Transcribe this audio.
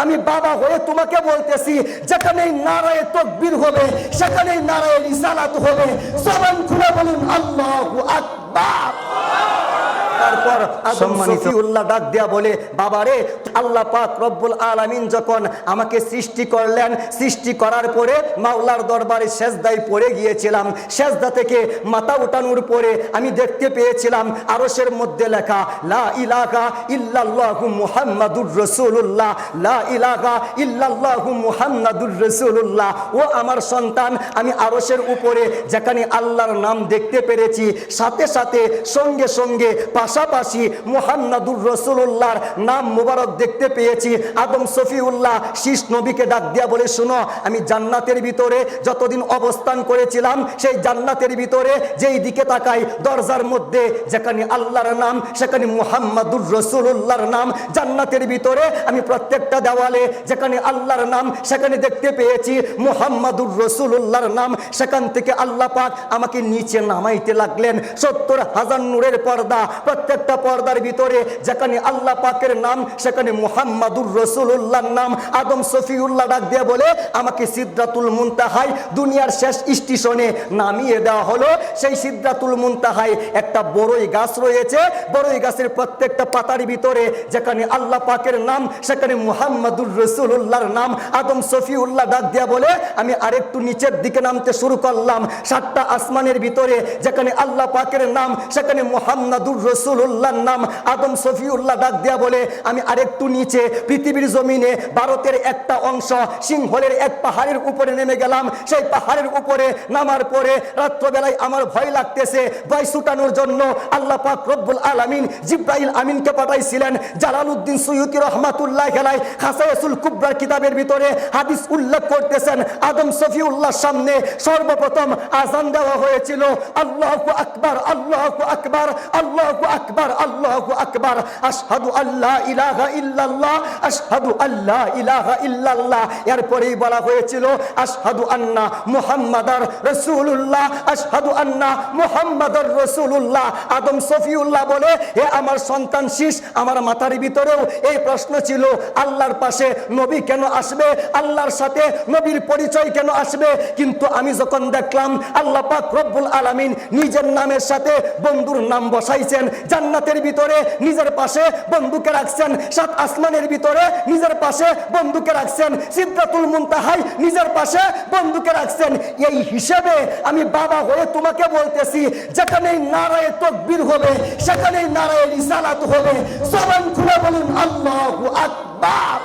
আমি বাবা হয়ে তোমাকে বলতেছি, যেখানেই নারায়ে তাকবীর হবে সেখানেই নারায়ে রিসালাত হবে। জবান খুলে বলুন আল্লাহু আকবার। তারপর আদম সফিউল্লাহ ডাক দেয়া বলে, বাবারে, আল্লাহ পাক রব্বুল আলামিন যখন আমাকে সৃষ্টি করলেন, সৃষ্টি করার পরে মাওলার দরবারে সেজদায় পড়ে গিয়েছিলাম। সেজদা থেকে মাথা উঠানোর পরে আমি দেখতে পেয়েছিলাম আরশের মধ্যে লেখা লা ইলাহা ইল্লাল্লাহু মুহাম্মাদুর রাসূলুল্লাহ, লা ইলাহা ইল্লাল্লাহু মুহাম্মাদুর রাসূলুল্লাহ। ও আমার সন্তান, আমি আরশের উপরে যেখানে আল্লাহর নাম দেখতে পেরেছি, সাথে সাথে সঙ্গে সঙ্গে পাশাপাশি মুহাম্মাদুর রাসূলুল্লাহর নাম মুবারক দেখতে পেয়েছি। আদম সফিউল্লাহ শীষ নবীকে ডাক দিয়া বলে, শুনো, আমি জান্নাতের ভিতরে যতদিন অবস্থান করেছিলাম, সেই জান্নাতের ভিতরে যেই দিকে তাকাই দরজার মধ্যে যেখানে আল্লাহর নাম সেখানে মুহাম্মাদুর রাসূলুল্লাহর নাম। জান্নাতের ভিতরে আমি প্রত্যেকটা দেওয়ালে যেখানে আল্লাহর নাম সেখানে দেখতে পেয়েছি মুহাম্মাদুর রাসূলুল্লাহর নাম। সেখান থেকে আল্লাহ পাক আমাকে নিচে নামাইতে লাগলেন। 70,000 নূরের পর্দা, প্রত্যেকটা পর্দার ভিতরে যেখানে আল্লাহ পাকের নাম সেখানে মুহাম্মাদুর রাসূলুল্লাহর নাম। আদম সফিউল্লাহ ডাক দিয়ে বলে, আমাকে সিদরাতুল মুনতাহায় দুনিয়ার শেষ স্টেশনে নামিয়ে দেওয়া হলো। সেই সিদরাতুল মুনতাহায় একটা বড়ই গাছ রয়েছে, বড়ই গাছের প্রত্যেকটা পাতার ভিতরে যেখানে আল্লাহ পাকের নাম সেখানে মুহাম্মাদুর রাসূলুল্লাহর নাম। আদম সফিউল্লাহ ডাক দিয়ে বলে, আমি আরেকটু নিচের দিকে নামতে শুরু করলাম। 7টা আসমানের ভিতরে যেখানে আল্লাহ পাকের নাম সেখানে মুহাম্মাদুর রাসূলুল্লাহর নাম। আদম সফিউল্লাহ ডাক দেয়া বলে, আমি আরেকটু নিচে পৃথিবীর জমিনে ভারতের একটা অংশ সিংহলের এক পাহাড়ের উপরে নেমে গেলাম। সেই পাহাড়ের উপরে নামার পরে রাত্রবেলায় আমার ভয় লাগতেছে। ভয় ছুটানোর জন্য আল্লাহ পাক রব্বুল আলামিন জিবরাইল আমিনকে পাঠাইছিলেন। জালালউদ্দিন সুয়ুতী রাহমাতুল্লাহ আলাইহি খাসায়াসুল কুবরার কিতাবের ভিতরে হাদিস উল্লেখ করতেছেন, আদম সফিউল্লাহর সামনে সর্বপ্রথম আযান দেওয়া হয়েছিল, আল্লাহু আকবার, আল্লাহু আকবার, আল্লাহু আকবার, আল্লাহু আকবার, আশহাদু আল্লা ইলাহা ইল্লাল্লাহ, আশহাদু আল্লা ইলাহা ইল্লাল্লাহ। এরপরেই বলা হয়েছিল আশহাদু আন্না মুহাম্মাদার রাসূলুল্লাহ, আশহাদু আন্না মুহাম্মাদার রাসূলুল্লাহ। আদম সফিউল্লাহ বলে, হে আমার সন্তান শীষ, আমার মাথার ভিতরেও এই প্রশ্ন ছিল, আল্লাহর পাশে নবী কেন আসবে, আল্লাহর সাথে নবীর পরিচয় কেন আসবে? কিন্তু আমি যখন দেখলাম আল্লাহ পাক রব্বুল আলামিন নিজের নামের সাথে বন্ধুর নাম বসাইছেন, জান্নাতের ভিতরে নিজের পাশে বন্ধুকে রাখছেন, 7 আসমানের ভিতরে নিজের পাশে বন্ধুকে রাখছেন, সিদরাতুল মুনতাহায় নিজের পাশে বন্ধুকে রাখছেন। এই হিসেবে আমি বাবা হয়ে তোমাকে বলতেছি, যেখানেই নারায়ে তাকবীর হবে সেখানেই নারায়ে রিসালাত হবে। জবান খুলে বলুন আল্লাহু আকবার।